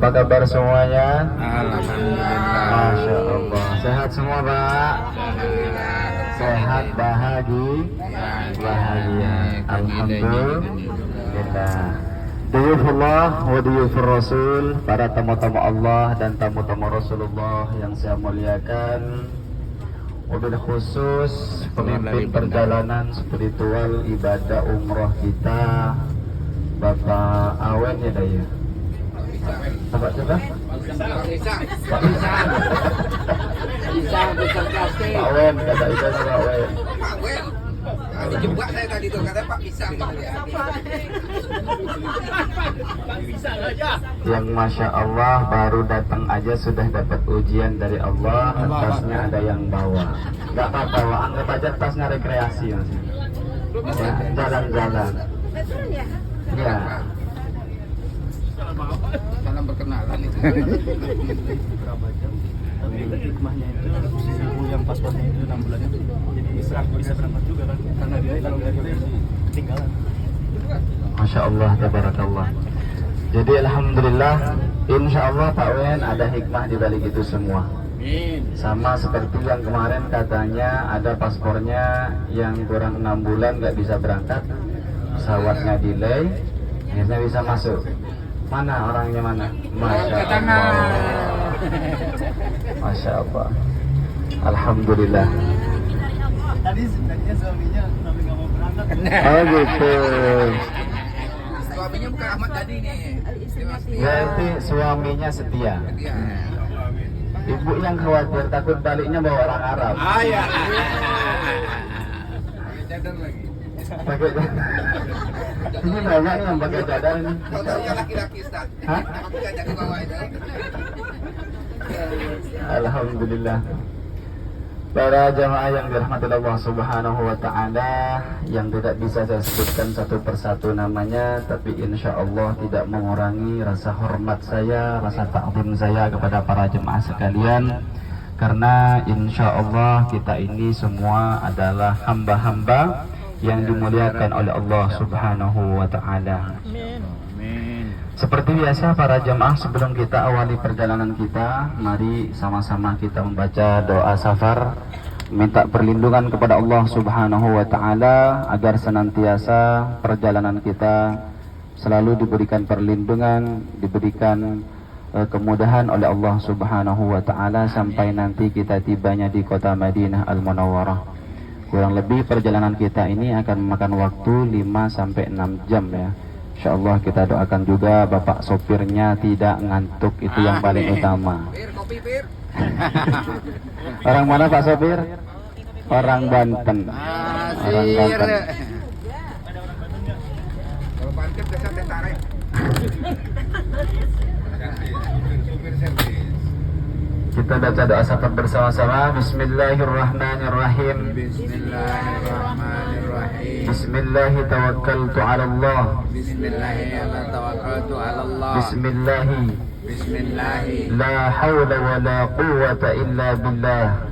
Apa kabar semuanya? Alhamdulillah. Masya Allah. Sehat semua Pak? Sehat, bahagia. Alhamdulillah. Duyufullah wa duyufur Rasul, para tamu-tamu Allah dan tamu-tamu Rasulullah yang saya muliakan. Wabil khusus pemimpin perjalanan spiritual ibadah umroh kita, Bapak Awen ya Daya. Bapak siapa? Pak Pak Awen, kata itu Pak Awen. Dijebak saya tadi tuh kata Pak Pisang. Yang Masya Allah baru datang aja sudah dapat ujian dari Allah. Tasnya ada yang bawa. Gak apa-apa, anggap aja tasnya rekreasi maksudnya. Ya, jalan-jalan. Ya. Salam perkenalan itu. Berapa jam? Tapi hikmahnya itu ibu yang paspornya itu 6 bulan itu jadi bisa berangkat juga kan, karena dia kalau nggak dia ketinggalan. Masya Allah, tabarakallah. Jadi alhamdulillah, insya Allah Pak Wen ada hikmah di balik itu semua. Sama seperti yang kemarin katanya ada paspornya yang kurang 6 bulan nggak bisa berangkat, pesawatnya delay, akhirnya bisa masuk. Mana orangnya mana? Masya Allah. Masya Allah. Alhamdulillah. Tadinya suaminya tapi nggak mau berangkat. Oh gitu. Suaminya bukan Ahmad tadi nih. Berarti suaminya setia. Iya. Ibu yang khawatir takut baliknya bawa orang Arab. Ah ya. Cadar lagi. Pakai ini banyak yang pakai cadar ini. Kalau saya laki-laki Ustaz. Hah? Aku nggak jadi bawa itu. Alhamdulillah. Para jamaah yang dirahmati Allah Subhanahu wa taala, yang tidak bisa saya sebutkan satu persatu namanya, tapi insya Allah tidak mengurangi rasa hormat saya, rasa takzim saya kepada para jemaah sekalian, karena insya Allah kita ini semua adalah hamba-hamba yang dimuliakan oleh Allah Subhanahu wa taala. Seperti biasa para jemaah, sebelum kita awali perjalanan kita, mari sama-sama kita membaca doa safar, minta perlindungan kepada Allah Subhanahu wa taala agar senantiasa perjalanan kita selalu diberikan perlindungan, diberikan kemudahan oleh Allah Subhanahu wa taala sampai nanti kita tibanya di kota Madinah Al-Munawwarah. Kurang lebih perjalanan kita ini akan memakan waktu 5 sampai 6 jam ya. InsyaAllah kita doakan juga Bapak sopirnya tidak ngantuk, itu yang paling utama. Bir, kopi bir. Orang mana Pak sopir? Orang Banten. Orang Banten. Kalau parkir biasa tarik. Supir servis. Kita baca doa safar bersama-sama. Bismillahirrahmanirrahim. Bismillahirrahmanirrahim. Bismillahi tawakkaltu ala Allah. Bismillahirrahmanirrahim. Allah. Bismillahi Bismillahi. la hawla wa la quwwata illa billah.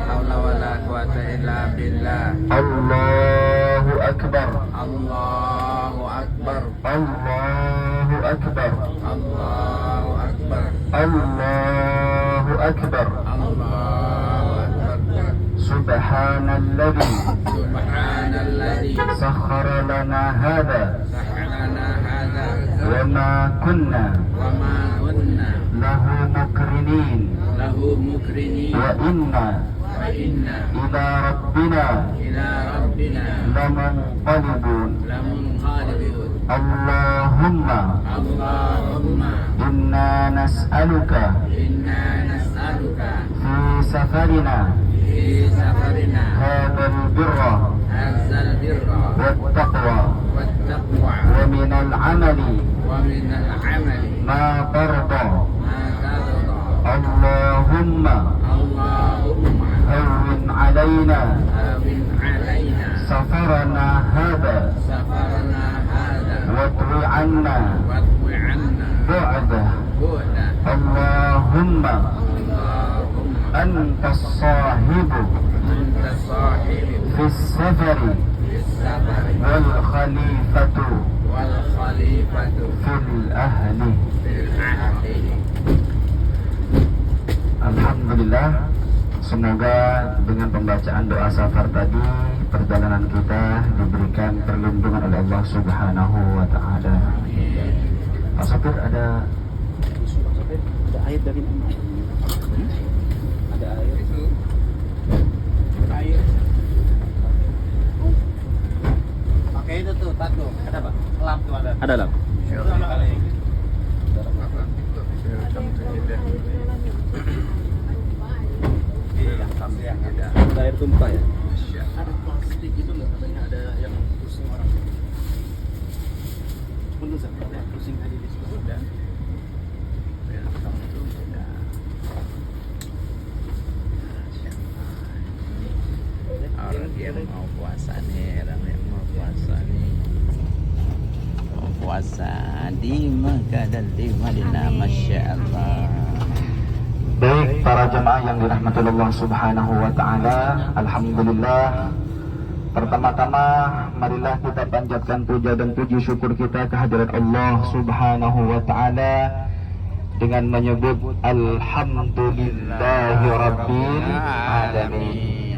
Haula wala quwata illa billah. Allahu akbar. Allahu akbar. Allahu akbar. Allahu akbar. Allahu akbar. Allahu akbar. Subhanalladzi Subhanalladzi sakhkhara lana hadha sakhkhara hadza wa ma kunna wa ma kunna lahu mukrinin lahu mukrinin wa inna wa inna ila rabbina ila rabbina lamunqalibun. lamunqalibun. Allahumma Allahumma inna nas'aluka inna nas'aluka fi safarina fi safarina hadhal birra hadzal birra wattaqwa wat taqwa wa minal amali wa minal amali ma tarda. ma tarda. Allahumma Allahumma hawwin alaina awin alaina safarana hadha safarana hadza watwi anna watwi anna bu'dah. bu'da. Allahumma Allahumma anta as-sahibu anta sahibu fi as-safari fis safari wal khalifatu wal khalifatu fil ahli. fil Alhamdulillah, semoga dengan pembacaan doa safar tadi perjalanan kita diberikan perlindungan oleh Allah Subhanahu wa taala. Pak Sopir, ada air dari mana? Ada air. Air. Pakai itu tuh, tato. Ada Pak? Lap tuh ada. Ada lah. Ada air tumpah ya? Ada plastik itu nggak, katanya ada yang pusing orang. Betul sih, ada yang pusing tadi di situ. Dan Orang dia mau puasa nih, orang yang mau puasa nih. Mau puasa di Makkah dan di Madinah, Masya Allah. baik para jemaah yang dirahmati Allah Subhanahu wa taala. Alhamdulillah, pertama-tama marilah kita panjatkan puja dan puji syukur kita kehadirat Allah Subhanahu wa taala dengan menyebut alhamdulillahi rabbil alamin.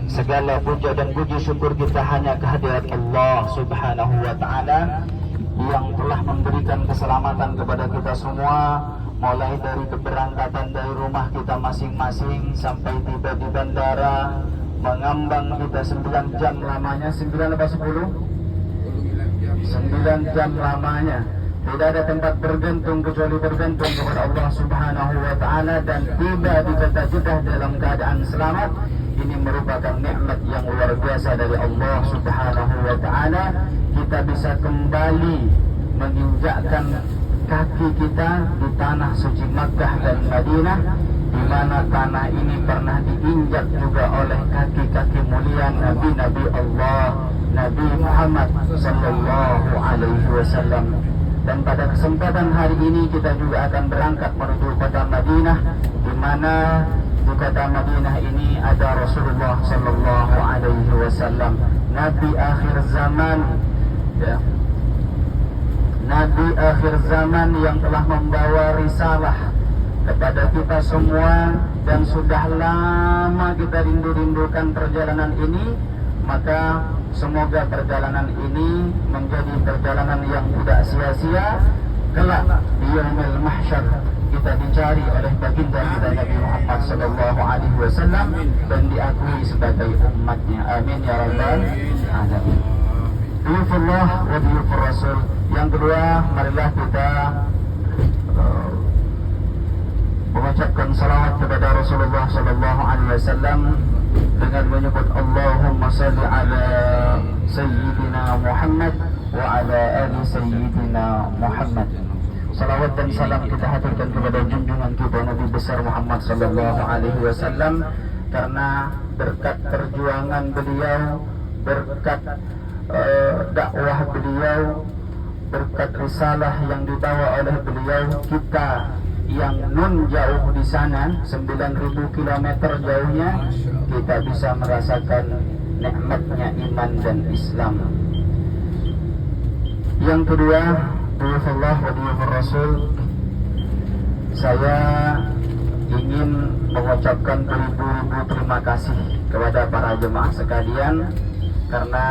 Segala puja dan puji syukur kita hanya kehadirat Allah Subhanahu wa taala yang telah memberikan keselamatan kepada kita semua, mulai dari keberangkatan dari rumah kita masing-masing sampai tiba di bandara, mengambang kita 9 jam lamanya. 9 apa 10? 9 jam lamanya. Tidak ada tempat bergantung kecuali bergantung kepada Allah Subhanahu wa taala, dan tiba di kota Jeddah dalam keadaan selamat. Ini merupakan nikmat yang luar biasa dari Allah Subhanahu wa taala. Kita bisa kembali menginjakkan kaki kita di tanah suci Makkah dan Madinah, di mana tanah ini pernah diinjak juga oleh kaki-kaki mulia Nabi-Nabi Allah, Nabi Muhammad sallallahu alaihi wasallam. Dan pada kesempatan hari ini kita juga akan berangkat menuju kota Madinah, di mana di kota Madinah ini ada Rasulullah sallallahu alaihi wasallam, Nabi akhir zaman, ya. Nabi akhir zaman yang telah membawa risalah kepada kita semua, dan sudah lama kita rindu-rindukan perjalanan ini. Maka semoga perjalanan ini menjadi perjalanan yang tidak sia-sia. Kelak di yaumil mahsyar kita dicari oleh baginda kita Nabi Muhammad sallallahu alaihi wasallam dan diakui sebagai umatnya. Amin ya rabbal alamin. Diyufullah wa diyufur Rasul. Yang kedua, marilah kita mengucapkan salawat kepada Rasulullah sallallahu alaihi wasallam dengan menyebut Allahumma salli ala sayyidina Muhammad wa ala ali sayyidina Muhammad. Salawat dan salam kita haturkan kepada junjungan kita Nabi besar Muhammad sallallahu alaihi wasallam, karena berkat perjuangan beliau, berkat dakwah beliau, berkat risalah yang dibawa oleh beliau, kita yang nun jauh di sana 9.000 km jauhnya, kita bisa merasakan nikmatnya iman dan Islam. Yang kedua, diyufullah wa diyufur Rasul, saya ingin mengucapkan beribu-ribu terima kasih kepada para jemaah sekalian, karena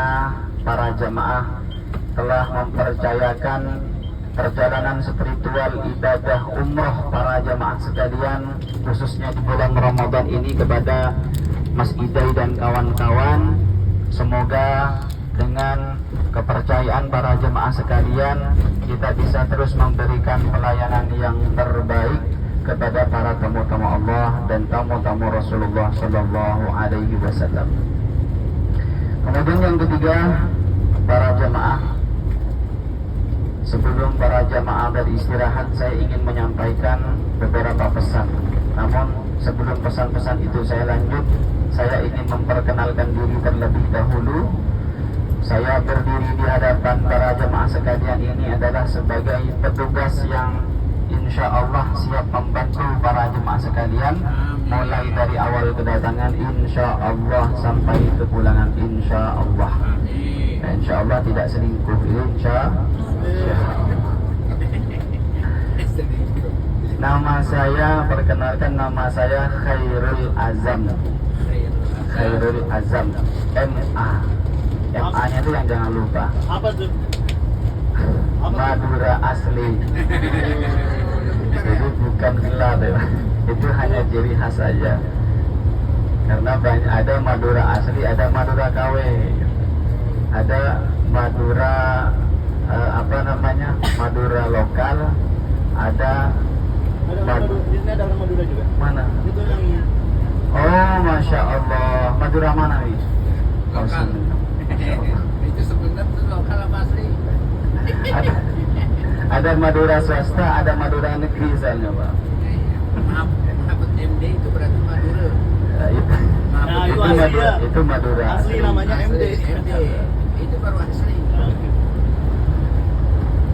para jemaah telah mempercayakan perjalanan spiritual ibadah umroh para jemaah sekalian, khususnya di bulan Ramadan ini, kepada Mas Idai dan kawan-kawan. Semoga dengan kepercayaan para jemaah sekalian, kita bisa terus memberikan pelayanan yang terbaik kepada para tamu-tamu Allah dan tamu-tamu Rasulullah sallallahu alaihi wasallam. Kemudian yang ketiga, para jemaah, sebelum para jemaah beristirahat, saya ingin menyampaikan beberapa pesan. Namun sebelum pesan-pesan itu saya lanjut, saya ingin memperkenalkan diri terlebih dahulu. Saya berdiri di hadapan para jemaah sekalian ini adalah sebagai petugas yang insya Allah siap membantu para jemaah sekalian, mulai dari awal kedatangan insya Allah sampai kepulangan insya Allah. Insya Allah tidak selingkuh, insya Allah. Nama saya, perkenalkan nama saya Khairul Azam. Khairul Azam, MA. MA-nya itu yang jangan lupa. Apa tuh? Madura asli. Jadi bukan gelar ya. Itu hanya ciri khas saja. Karena banyak, ada Madura asli, ada Madura KW, ada Madura Madura lokal, ada Di sini ada orang Madura juga. mana? Itu yang Oh, masya Allah. Madura mana nih? Lokal. Masya Allah. Itu sebenarnya lokal apa asli? Ada Madura swasta, ada Madura negeri soalnya Pak. Maaf, MD itu berarti Madura. Ya, itu, Nah, itu itu asli Madura, ya. itu Madura Asli namanya MD. MD. Itu baru asli.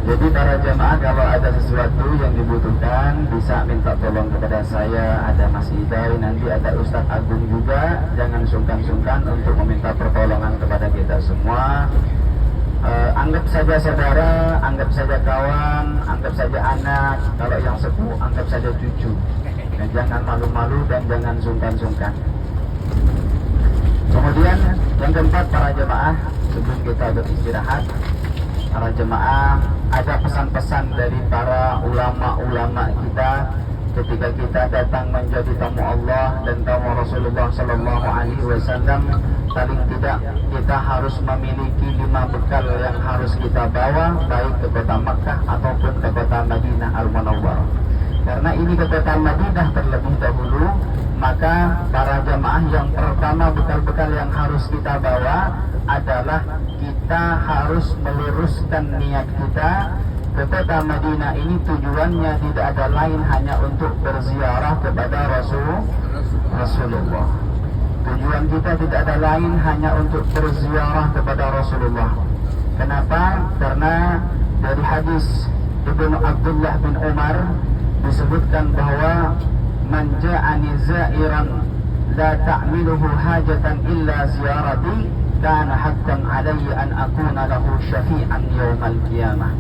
Jadi para jemaah kalau ada sesuatu yang dibutuhkan bisa minta tolong kepada saya, ada Mas Idai, nanti ada Ustadz Agung juga. Jangan sungkan-sungkan untuk meminta pertolongan kepada kita semua. Anggap saja saudara, anggap saja kawan, anggap saja anak. Kalau yang sepuh, anggap saja cucu. Dan jangan malu-malu dan jangan sungkan-sungkan. Kemudian yang keempat, para jemaah, sebelum kita beristirahat, para jemaah, ada pesan-pesan dari para ulama-ulama kita ketika kita datang menjadi tamu Allah dan tamu Rasulullah Sallallahu Alaihi Wasallam. Paling tidak kita harus memiliki 5 bekal yang harus kita bawa, baik ke kota Makkah ataupun ke kota Madinah Al-Munawwarah. Karena ini ke kota Madinah terlebih dahulu, maka para jamaah yang pertama bekal-bekal yang harus kita bawa adalah kita harus meluruskan niat kita ke kota Madinah. Ini tujuannya tidak ada lain hanya untuk berziarah kepada Rasulullah. Tujuan kita tidak ada lain hanya untuk berziarah kepada Rasulullah. Kenapa? Karena dari hadis Ibnu Abdullah bin Umar disebutkan bahwa man ja'ani za'iran la ta'miluhu hajatan illa ziyarati kana haqqan alayya an akuna lahu syafi'an yaumal qiyamah.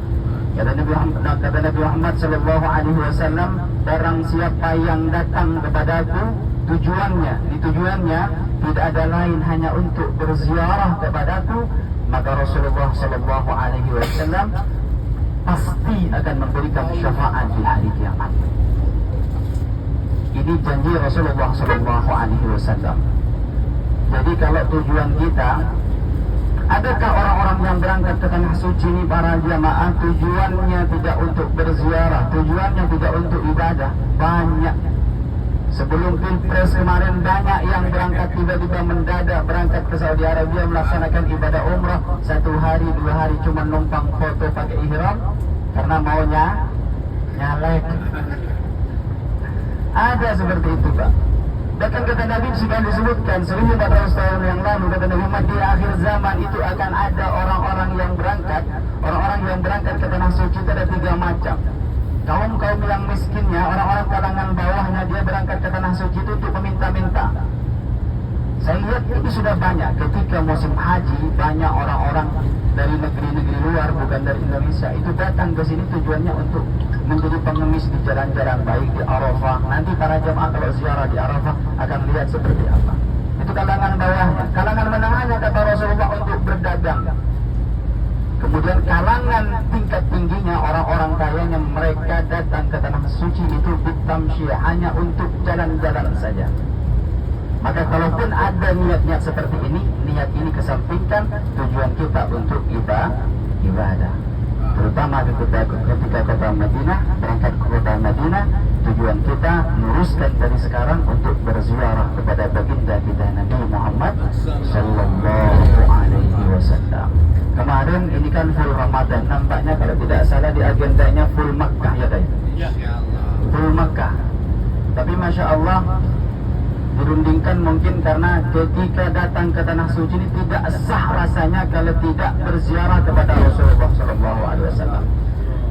Kata Nabi Muhammad sallallahu alaihi wasallam, barang siapa yang datang kepadaku tujuannya tidak ada lain hanya untuk berziarah kepadaku, maka Rasulullah sallallahu alaihi wasallam pasti akan memberikan syafaat di hari kiamat. Ini janji Rasulullah sallallahu alaihi wasallam. Jadi kalau tujuan kita, adakah orang-orang yang berangkat ke tanah suci ini para jamaah tujuannya tidak untuk berziarah, tujuannya tidak untuk ibadah? Banyak. Sebelum Pilpres kemarin banyak yang berangkat tiba-tiba mendadak berangkat ke Saudi Arabia melaksanakan ibadah umrah 1 hari 2 hari cuma numpang foto pakai ihram karena maunya nyalek. Ada seperti itu Pak. Bahkan kata Nabi sudah disebutkan 1400 tahun yang lalu, kata Nabi Muhammad, di akhir zaman itu akan ada orang-orang yang berangkat ke tanah suci itu ada 3 macam. Kaum yang miskinnya, orang-orang kalangan bawahnya, dia berangkat ke tanah suci itu untuk meminta-minta. Saya lihat itu sudah banyak. Ketika musim haji, banyak orang-orang dari negeri-negeri luar, bukan dari Indonesia, itu datang ke sini tujuannya untuk menjadi pengemis di jalan-jalan, baik di Arafah. Nanti para jemaah kalau ziarah di Arafah akan lihat seperti apa. Itu kalangan bawahnya. Kalangan menengahnya kata Rasulullah untuk berdagang. Kemudian kalangan tingkat tingginya, orang-orang kayanya, mereka datang ke tanah suci itu bitamsyi, hanya untuk jalan-jalan saja. Maka kalaupun ada niat-niat seperti ini, niat ini kesampingkan, tujuan kita untuk ibadah. Terutama ketika kota Madinah, berangkat ke kota Madinah, tujuan kita luruskan dari sekarang untuk berziarah kepada baginda kita Nabi Muhammad sallallahu alaihi wasallam. Kemarin ini kan full Ramadan, nampaknya kalau tidak salah di agendanya full Makkah ya Day? Full Makkah. Tapi Masya Allah dirundingkan mungkin karena ketika datang ke tanah suci ini tidak sah rasanya kalau tidak berziarah kepada Rasulullah SAW.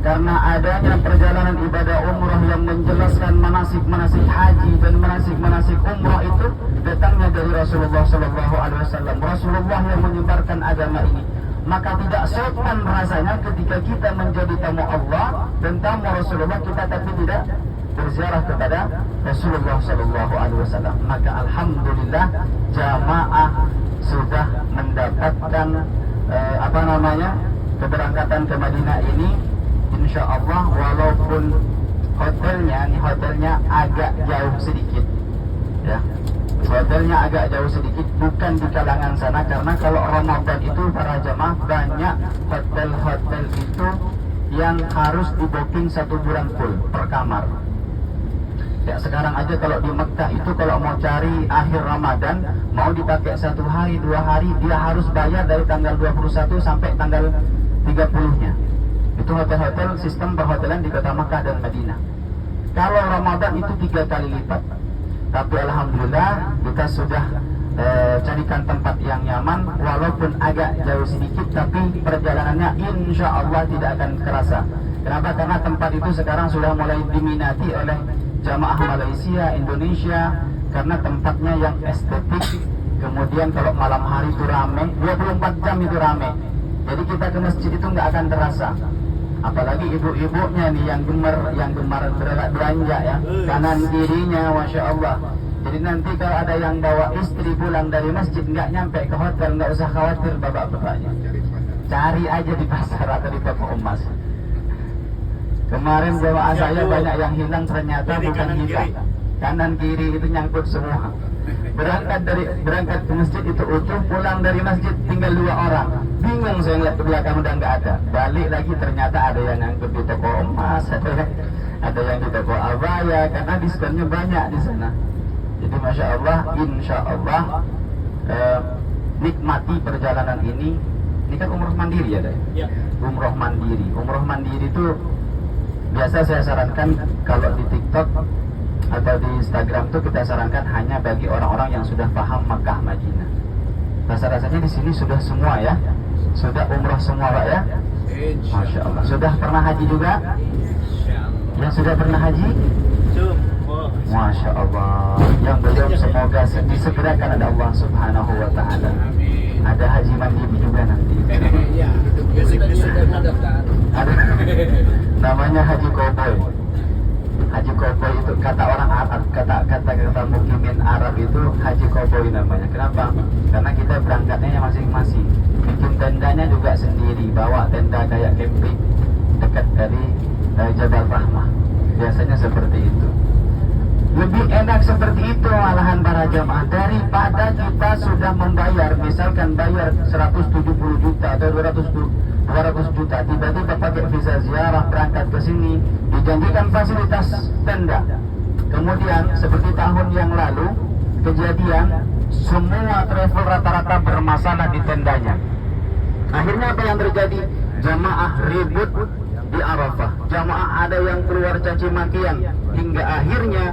Karena adanya perjalanan ibadah umrah yang menjelaskan manasik-manasik haji dan manasik-manasik umrah itu datangnya dari Rasulullah SAW. Rasulullah yang menyebarkan agama ini. Maka tidak sopan rasanya ketika kita menjadi tamu Allah dan tamu Rasulullah kita tapi tidak berziarah kepada Rasulullah Sallallahu Alaihi Wasallam. Maka alhamdulillah jamaah sudah mendapatkan keberangkatan ke Madinah ini, insya Allah, walaupun hotelnya agak jauh sedikit, ya. Hotelnya agak jauh sedikit, bukan di kalangan sana, karena kalau Ramadan itu para jamaah banyak hotel-hotel itu yang harus di booking 1 bulan full per kamar. Ya, sekarang aja kalau di Mekah itu kalau mau cari akhir Ramadan, mau dipakai 1 hari 2 hari, dia harus bayar dari tanggal 21 sampai tanggal 30-nya. Itu hotel-hotel sistem perhotelan di kota Mekah dan Madinah. Kalau Ramadan itu 3 kali lipat. Tapi alhamdulillah kita sudah carikan tempat yang nyaman, walaupun agak jauh sedikit, tapi perjalanannya insya Allah tidak akan kerasa. Kenapa? Karena tempat itu sekarang sudah mulai diminati oleh jamaah Malaysia, Indonesia, karena tempatnya yang estetik. Kemudian kalau malam hari itu rame, 24 jam itu rame. Jadi kita ke masjid itu nggak akan terasa. Apalagi ibu-ibunya nih yang gemar belanja ya, kanan kirinya, masya Allah. Jadi nanti kalau ada yang bawa istri pulang dari masjid nggak nyampe ke hotel, nggak usah khawatir bapak-bapaknya. Cari aja di pasar atau di toko emas. Kemarin jemaah saya banyak yang hilang, ternyata bukan kita. Kanan kiri itu nyangkut semua. Berangkat ke masjid itu utuh, pulang dari masjid tinggal 2 orang. Bingung saya ngeliat ke belakang udah nggak ada. Balik lagi ternyata ada yang nyangkut di toko emas, ada yang di toko abaya, karena diskonnya banyak di sana. Jadi masya Allah, insya Allah nikmati perjalanan ini. Ini kan umroh mandiri ya, Day? Ya. Umroh mandiri itu biasa saya sarankan kalau di TikTok atau di Instagram tuh kita sarankan hanya bagi orang-orang yang sudah paham Makkah Madinah. Rasa-rasanya di sini sudah semua ya, sudah umroh semua Pak ya. Masya Allah. Sudah pernah haji juga? Yang sudah pernah haji? Masya Allah. Yang belum semoga disegerakan oleh Allah Subhanahu Wa Taala. Ada haji mandiri juga nanti. Ya, Ada namanya haji koboi. Haji koboi itu kata orang Arab, kata mukimin Arab itu haji koboi namanya. Kenapa? Karena kita berangkatnya masing-masing. Bikin tendanya juga sendiri, bawa tenda kayak camping dekat dari Jabal Rahmah. Biasanya seperti itu. Lebih enak seperti itu malahan para jamaah, daripada kita sudah membayar, misalkan bayar 170 juta atau 200 juta, tiba-tiba pakai visa ziarah berangkat ke sini, dijanjikan fasilitas tenda. Kemudian seperti tahun yang lalu kejadian, semua travel rata-rata bermasalah di tendanya. Akhirnya apa yang terjadi? Jamaah ribut di Arafah. Jamaah ada yang keluar caci makian, hingga akhirnya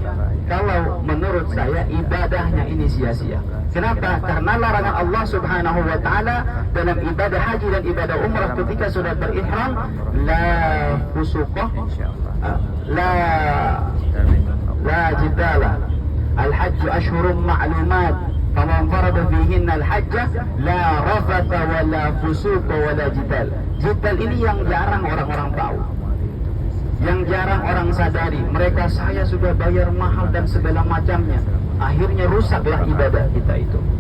kalau menurut saya ibadahnya ini sia-sia. Kenapa? Karena larangan Allah Subhanahu Wa Taala dalam ibadah haji dan ibadah umrah ketika sudah berihram, la fusuqah, la jidala. Al-hajj ashhurun ma'lumat. Faman farada fihinna al-hajj la rafata wa la fusuqa wa la jidal. Jidal ini yang jarang orang-orang tahu, yang jarang orang sadari. Mereka, saya sudah bayar mahal dan segala macamnya. Akhirnya rusaklah ibadah kita itu.